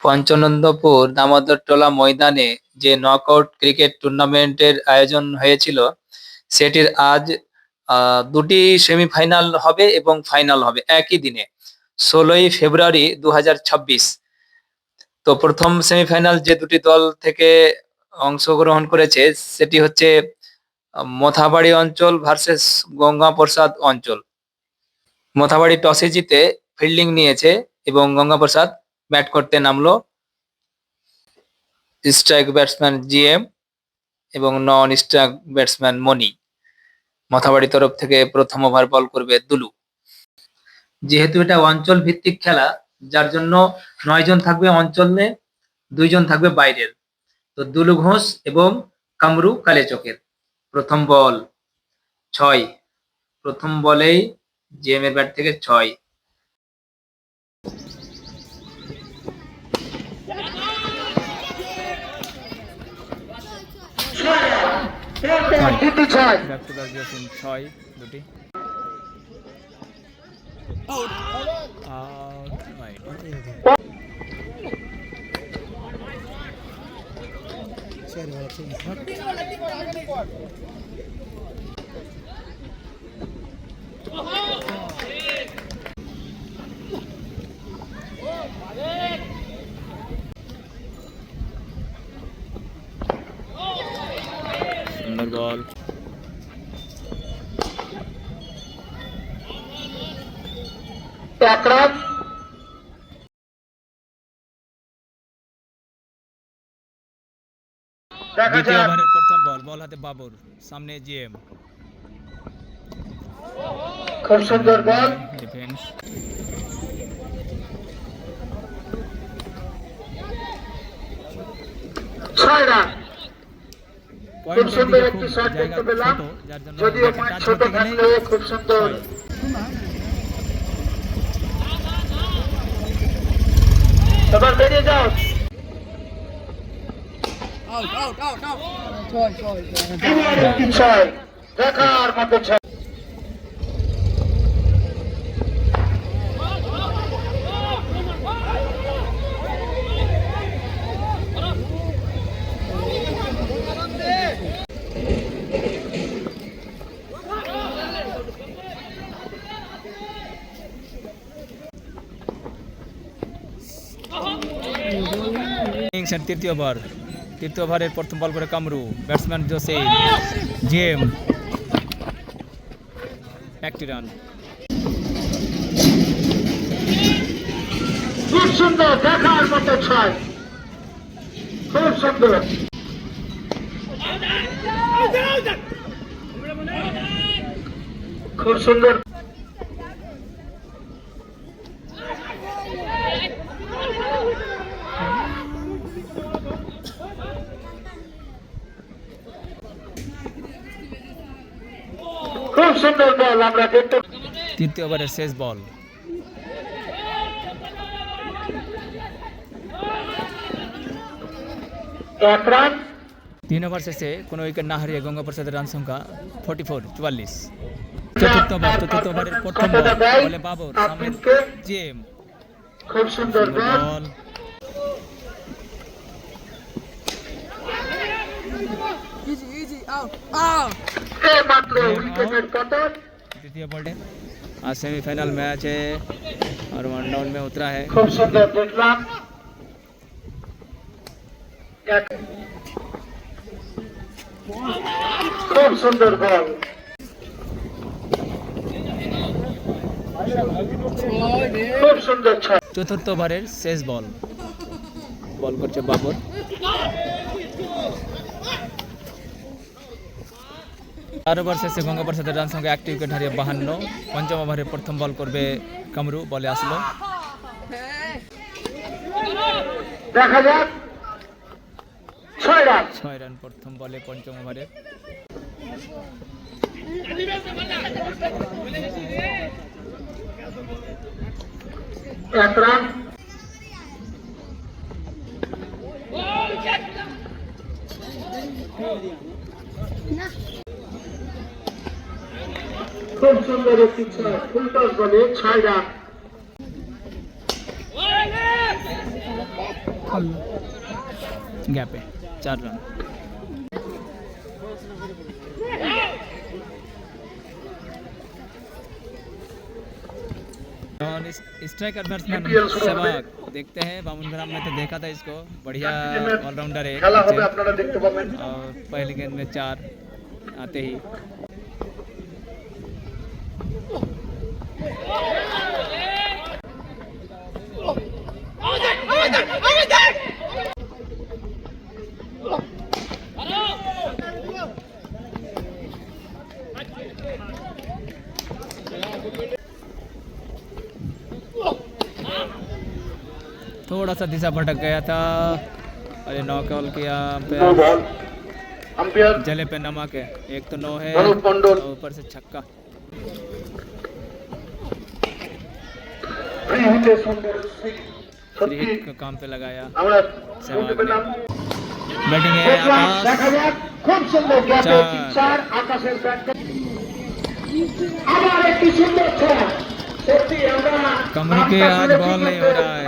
পঞ্চনন্দপুর দামোদরটোলা ময়দানে যে knockout cricket টুর্নামেন্টের আয়োজন হয়েছিল সেটির আজ দুটি সেমিফাইনাল হবে এবং ফাইনাল হবে একই দিনে 16ই ফেব্রুয়ারি 2026। তো প্রথম সেমিফাইনাল যে দুটি দল থেকে অংশগ্রহণ করেছে সেটি হচ্ছে মথাবাড়ি অঞ্চল ভার্সেস গঙ্গাপ্রসাদ অঞ্চল। মথাবাড়ি টসে জিতে ফিল্ডিং নিয়েছে এবং গঙ্গাপ্রসাদ ব্যাট করতে নামলো। স্ট্রাইক ব্যাটসম্যান জিএম এবং নন স্ট্রাইক ব্যাটসম্যান মনি। মথাবাড়ি তরফ থেকে প্রথম ওভার বল করবে দুলু। যেহেতু এটা অঞ্চল ভিত্তিক খেলা যার জন্য 9 জন থাকবে অঞ্চলে, 2 জন থাকবে বাইরের। তো দুলু ঘোষ এবং কামরু কালেচকের। প্রথম বল 6, প্রথম বলেই জিএম এর ব্যাট থেকে 6। দুটি সুন্দর বল। দ্বিতীয় ওভারের প্রথম বল, বল হাতে বাবর, সামনে জিএম। খুব সুন্দর বল, ডিফেন্স। খুব সুন্দর একটি শট দেখতে পেলাম, যদিও ছোট থাকলেও খুব সুন্দর। এবার বেরিয়ে যাও। দেখার মতো ছয়। তৃতীয় ওভারের প্রথম বল করে কামরু, ব্যাটসম্যান জোসে, জিএম, একটি রান। খুব সুন্দর, দেখার মতো ছয়, খুব সুন্দর। খুব সুন্দর। খুব সুন্দর বল আমরা দেখতে। তৃতীয় ওভারের শেষ বল, এক রান। 3 ওভার শেষে কোনো উইকেট না হারিয়ে গঙ্গাপ্রসাদের রান সংখ্যা 44। চতুর্থ ওভারের প্রথম বল, বলে বাবর, সামনে জিএম। খুব সুন্দর বল। द्वितीय बॉल आज सेमीफाइनल मैच है और 1 डाउन में उतरा है। खूब सुंदर देखलाम, खूब सुंदर बॉल। खूब सुंदर छक्का। चतुर्थ ओभारेर शेष बॉल, बॉल करছে বাবর। 4 ওভার শেষে গঙ্গাপ্রসাদের রান সংখ্যা 1 উইকেট হারিয়ে 52। পঞ্চম ওভারে প্রথম বল করবে কামরু, বলে আসলো। দেখা যাক, 6 রান প্রথম বলে পঞ্চম ওভারে। এক রান। খুব সুন্দর একটি ছয়, ফুল টস বলে 6 রান। গ্যাপে 4 রান। और स्ट्राइकर बैट्समैन सहवाग देखते हैं, बामुनग्राम में तो देखा था इसको, बढ़िया ऑलराउंडर है और पहली गेंद में 4 आते ही थोड़ा सा दिशा भटक गया था। अरे नॉकआउट किया अंपायर, जले पे नमक है, एक तो 9 है और ऊपर से छक्का। फ्री हिट को काम पे लगाया सहवाग ने। बैटिंग है कमरू के आज बॉल नहीं हो रहा है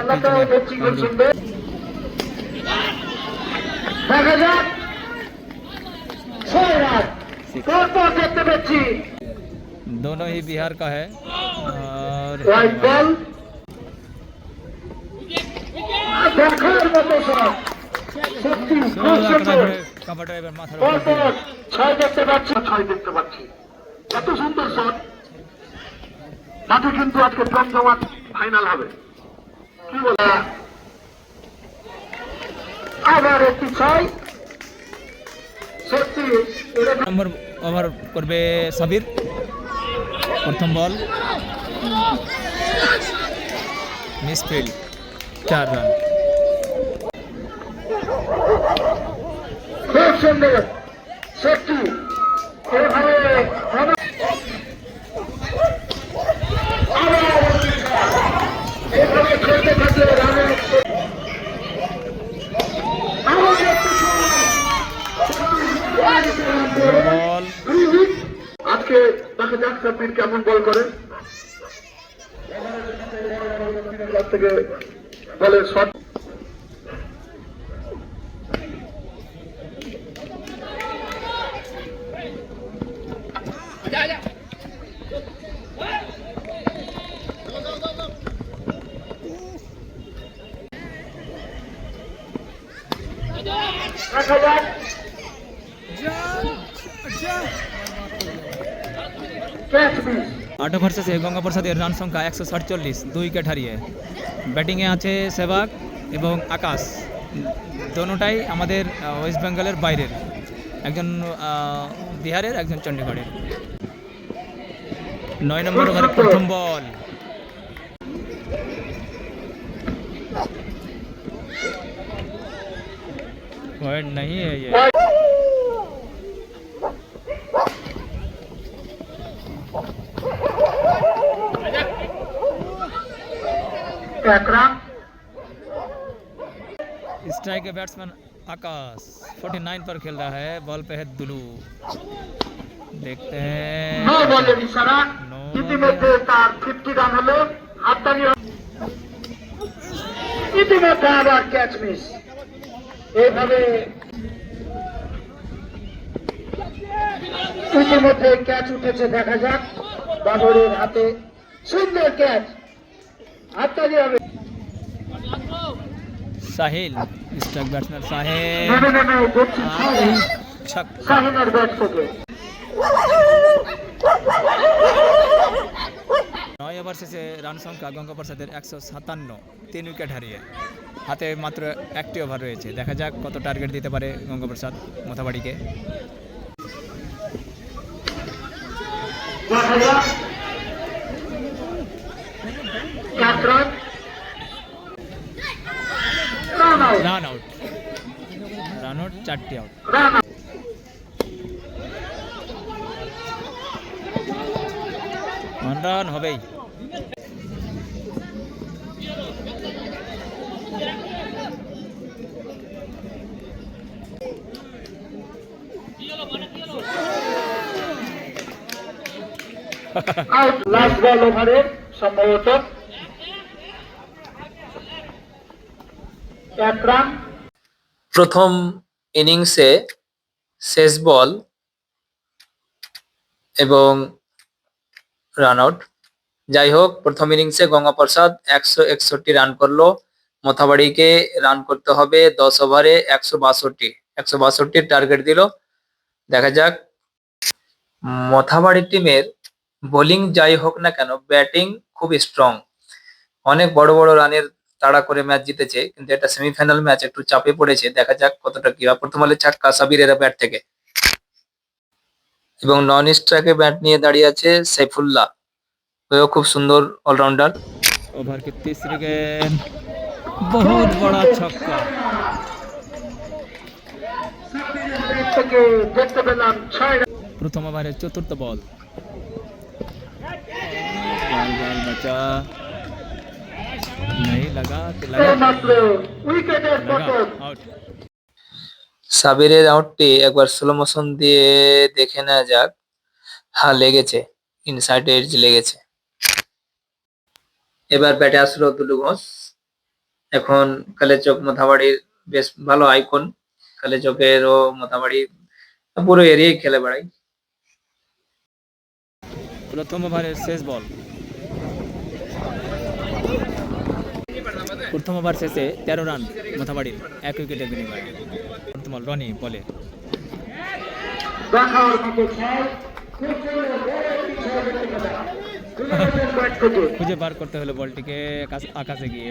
दोनों ही बिहार का है और कवर ड्राइवर माथा এত সুন্দর শট, মাঠে কিন্তু আজকে জমজমাট ফাইনাল হবে, কি বলে। আবার একটি 6 সত্যি নম্বর ওভার করবে সাবির, প্রথম বল মিসফিল্ড 4 রান। খুব সুন্দর সত্যি এভাবে খেলতে থাকলে রানের আজকে দেখা যাক সাব্বির কেমন বল করে। থেকে বলের শট আট ওভার শেষে গঙ্গাপ্রসাদের রান সংখ্যা 147, 2 উইকেট হারিয়ে। ব্যাটিংয়ে আছে সেহবাগ এবং আকাশ, দোনোটাই আমাদের ওয়েস্ট বেঙ্গলের বাইরের, একজন বিহারের একজন চণ্ডীগড়ের। 9 নম্বর ওভারে প্রথম বল पॉइंट नहीं है ये। स्ट्राइक के बैट्समैन आकाश 49 पर खेल रहा है, बॉल पे है दुलू, देखते हैं। नो বলের ইশারা, ইতিমধ্যে তার 50 রান হলো, হাততালি ইতিমধ্যে আবার ক্যাচ মিস। এইভাবে ইতিমধ্যে ক্যাচ উঠেছে, দেখা যাক বাবরের হাতে, সুন্দর ক্যাচ, হাততালি হবে। साहिल स्ट्राइक बैट्समैन साहिल, শাহিনের ব্যাট থেকে 9 ওভার শেষে রান সংখ্যা গঙ্গাপ্রসাদের 157, 3 উইকেট হারিয়ে। হাতে মাত্র 1টি ওভার রয়েছে, দেখা যাক কত টার্গেট দিতে পারে গঙ্গাপ্রসাদ মোথাবাড়িকে। রান আউট, 4টি আউট। রান হবেই। লাস্ট বল ওভারে সম্ভবত এক রান। প্রথম ইনিংসে শেষ বল এবং রান আউট। যাই হোক, প্রথম ইনিংসে গঙ্গাপ্রসাদ 161 রান করলো। মথাবাড়িকে রান করতে হবে 10 ওভারে 162 টার্গেট দিল। দেখা যাক। মথাবাড়ি টিমের বোলিং যাই হোক না কেন, ব্যাটিং খুব স্ট্রং। অনেক বড় বড় রানের তাড়া করে ম্যাচ জিতেছে, কিন্তু এটা সেমিফাইনাল ম্যাচ, একটু চাপে পড়েছে। দেখা যাক কতটা কি হয়। প্রথম বলে ছক্কা সাবিরের ব্যাট থেকে, এবং নন স্ট্রাইকে ব্যাট নিয়ে দাঁড়িয়ে আছে সাইফুল্লাহ, ওও খুব সুন্দর অলরাউন্ডার। ओवर की तीसरी गेंद, बहुत बड़ा छक्का। থেকে দেখতে পেলাম 6 রান। प्रथम ओवर चतुर्थ बॉल, बॉल बॉल बचा नहीं, लगा कि लगा, মাত্র উইকেটের लगा পতন। आउट। সাবিরের আউটটি একবার স্লো মোশন দিয়ে দেখে নেওয়া যাক। হ্যাঁ, লেগেছে, ইনসাইড এজ লেগেছে। এবার ব্যাটে আসলো দুলু ঘোষ। এখন কালেচক মোথাবাড়ির বেশ ভালো আইকন। কালেচকের ও মোথাবাড়ি পুরো এরিয়ায় খেলে বেড়াই। प्रथम ओवर शेष बॉल, प्रथम ओवर शेषे 13 রান মথাবাড়ির, 1 উইকেটের বিনিময়ে। প্রথম বল রনি বলে, দেখার মতো ছয়। খুব সুন্দর বড় একটি ছয় দেখতে পেলাম দুলুঘোষের ব্যাট থেকে। খুঁজে বার করতে হলো বলটিকে আকাশে গিয়ে।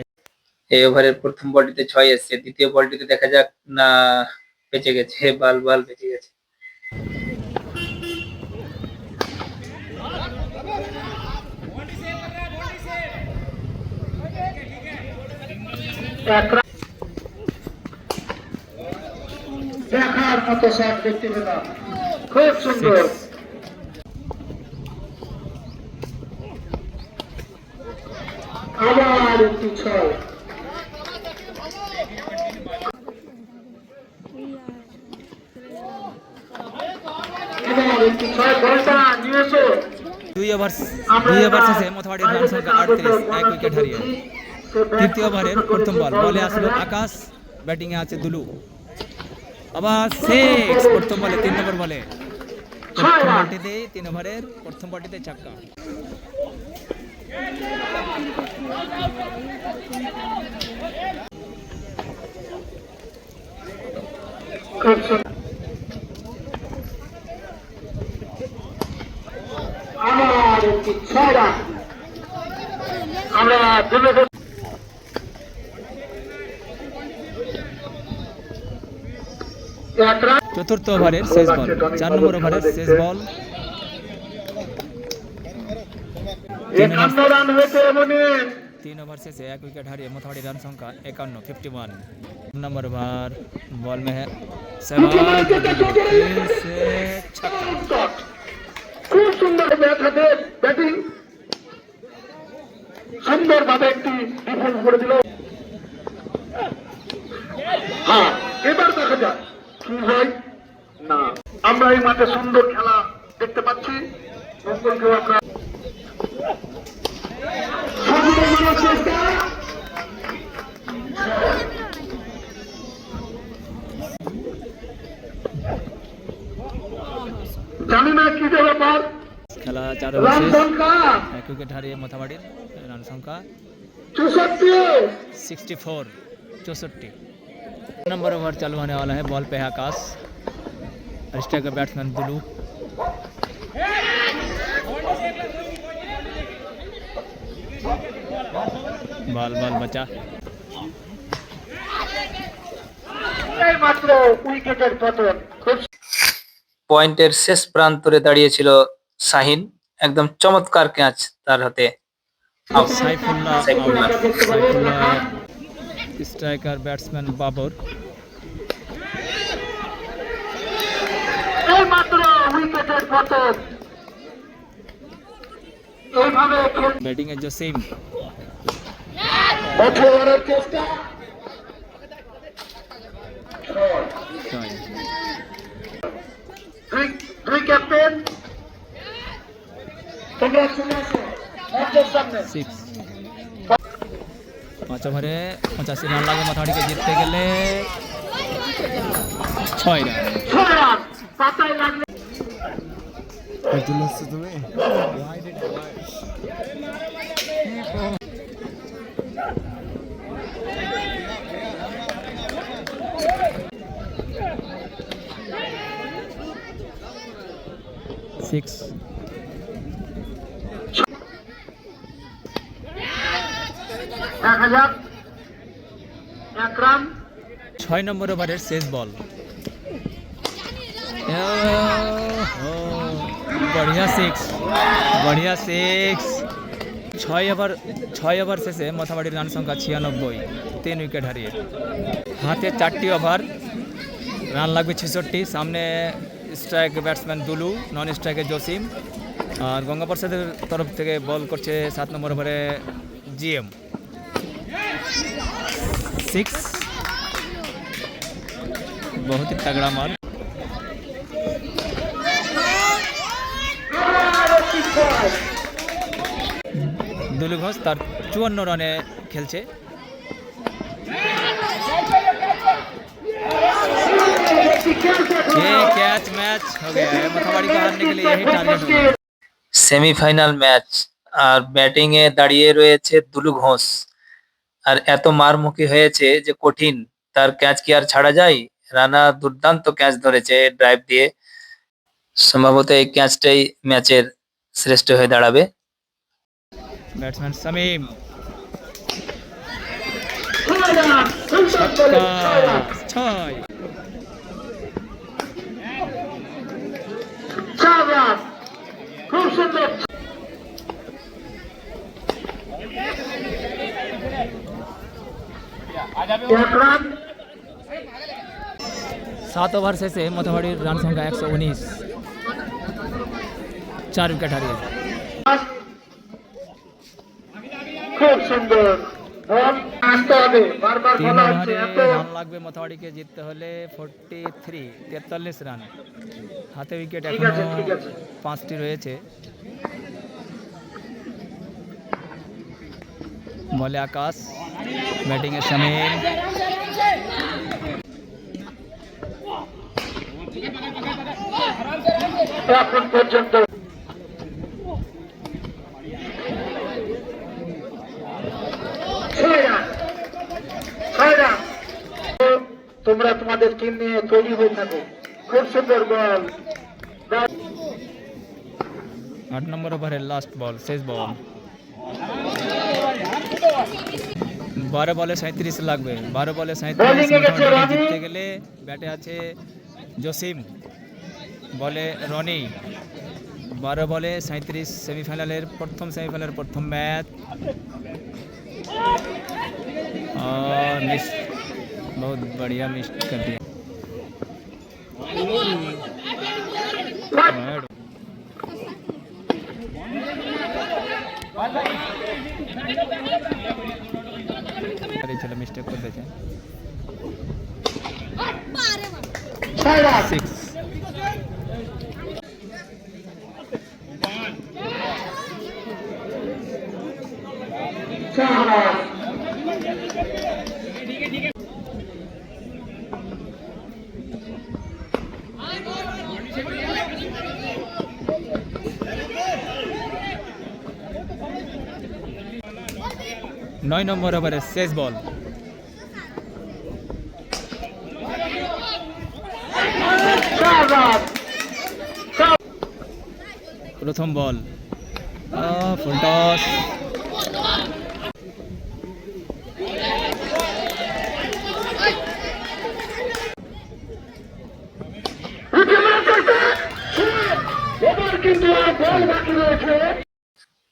এই ওভারের প্রথম বলটিতে 6 এসছে, দ্বিতীয় বলটিতে দেখা যাক না বেঁচে গেছে, বাল বেঁচে গেছে। এক রান। দেখার মতো শট দেখতে পেলাম, খুব সুন্দর। আবার একটি ছয়। আবার একটি ছয়, বলটা নিয়েছে। দুই ওভার শেষে মথাবাড়ির রান সংখ্যা 38, 1 উইকেট হারিয়ে। তৃতীয় ওভারের প্রথম বল, বলে আসলো আকাশ, ব্যাটিং এ আছে দুলু। আবার 6 প্রথম বলে, 3 নম্বর বলে, প্রথম বলটিতে 3 ওভারের প্রথম বলটিতে ছক্কা। খুব সুন্দর। আবার একটি 6 রান। আমরা দুলুঘোষ এক রান। চতুর্থ ওভারের শেষ বল, 4 নম্বর ওভারের শেষ বল। 51 রান হয়েছে এমনই। 3 ওভার শেষে 1 উইকেट হারিয়ে মথাবাড়ির রান সংখ্যা 51। नंबर ओवर बॉल में है सहवाग, फिर से छक्का। খুব সুন্দর ব্যাট হাতে ব্যাটিং, সুন্দরভাবে একটি ডিফেন্স করে দিল। হ্যাঁ, এবার দেখা যাক কি হয় না। আমরা এই মাঠে সুন্দর খেলা দেখতে পাচ্ছি। মঙ্গলকেও আমরা সর্বদা চেষ্টা। জানি না কি যে ব্যাপার। খেলা 4 ওভার রান শেষ, সংখ্যা 1 উইকেট হারিয়ে মথাবাড়ির রান সংখ্যা 64। 64। नंबर ओवर चालू होने वाला है, बॉल पे है आकाश, स्ट्राइकर बैट्समैन दुलू। बॉल बचा, এই মাত্র উইকেটের পতন। খুব পয়েন্টের শেষ প্রান্তরে দাঁড়িয়েছিল শাহিন, একদম চমৎকার ক্যাচ তার হাতে। Out. Saifullah Saifullah. Striker batsman Babar. এই মাত্র উইকেটের পতন। এইভাবে बैटिंग है जसीम, ওঠার চেষ্টা। দুই ক্যাপ্টেন, তোমরা চলে আসো মঞ্চের সামনে। 6। 5 5 ওভারে 85 রান লাগবে মাথামাটিকে জিততে গেলে 6 রান। 6 রান পাতায় লাগলে তুমি 6 1000 1 রান 6 নম্বর ওভারের শেষ বল। बढ़िया सिक्स, बढ़िया सिक्स। 6 ওভার শেষে মাথামাটির রান সংখ্যা 96, 3 উইকেট হারিয়ে। হাতে 4টি ওভার, রান লাগবে 66। সামনে স্ট্রাইক ব্যাটসম্যান দুলু, নন স্ট্রাইকে জসিম, আর গঙ্গা প্রসাদের তরফ থেকে বল করছে 7 নম্বর ওভারে জিএম। 6, बहुत ही तगड़ा मार। দুলু ঘোষ তার 54 রানে খেলছে। ये कैच मैच हो गया है, माथाबाड़ी को हारने के लिए यही टारगेट होगा। সেমিফাইনাল ম্যাচ আর ব্যাটিং এ দাঁড়িয়ে রয়েছে দুলু ঘোষ, আর এত মারমুখী হয়েছে যে কঠিন, তার ক্যাচ কি আর ছাড়া যায়? রানা দুর্দান্ত ক্যাচ ধরেছে ড্রাইভ দিয়ে, সম্ভবত এই ক্যাচটাই ম্যাচের শ্রেষ্ঠ হয়ে দাঁড়াবে। बैट्समैन समीम 6 রান छक्का, 6। 4 রান খুব সুন্দর 1 রান 7 ওভার শেষে মাথাবাড়ির রান সংখ্যা 119, 4 উইকেট হারিয়ে। খুব সুন্দর বল আসতে হবে, বারবার 3 বলা হচ্ছে ওভারে এত রান লাগবে মাথাবাড়িকে জিততে হলে 43 রান। হাতে উইকেট ঠিক এখনো আছে ঠিক আছে 5টি রয়েছে। বলে আকাশ, ব্যাটিং এ শামিম, এখন পর্যন্ত 6 রান 6 রান। তোমরা তোমাদের টিম নিয়ে তৈরি হয়ে থাকো। খুব সুন্দর বল 8 নম্বর ওভারের লাস্ট বল, শেষ বল। 12 বলে 37 লাগবে, 12 বলে 37 Bowling এ গেছে মাথাবাড়িকে রনি। জিততে গেলে। ব্যাটে আছে জসিম, বলে রনি। 12 বলে 37, সেমিফাইনালের প্রথম ম্যাচ। और मिस, बहुत बढ़िया मिस कर दिया। अरे चलो मिस्टेक कर देते हैं। 6 রান 6, 4 রান 9 নম্বর ওভারের শেষ বল। 4 রান প্রথম বল, ফুল টস। এবার কিন্তু আর বল বাকি রয়েছে।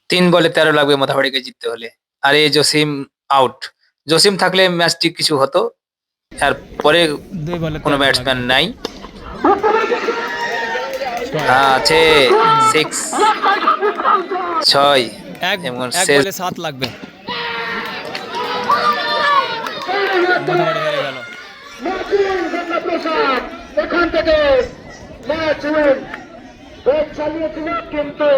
3 বলে 13 লাগবে মাথাবাড়িকে জিততে হলে, আর এই জসিম আউট। জসিম থাকলে ম্যাচটি কিছু হতো, আর পরে 2 বলে কোনো 13 ব্যাটসম্যান লাগবে। নাই। আছে 6, 6 এক এবং এক শেষ বলে 7 লাগবে। মাথাবাড়ি হেরে গেল। প্রসাদ এখান থেকে ম্যাচ উইন চালিয়েছিলেন কিন্তু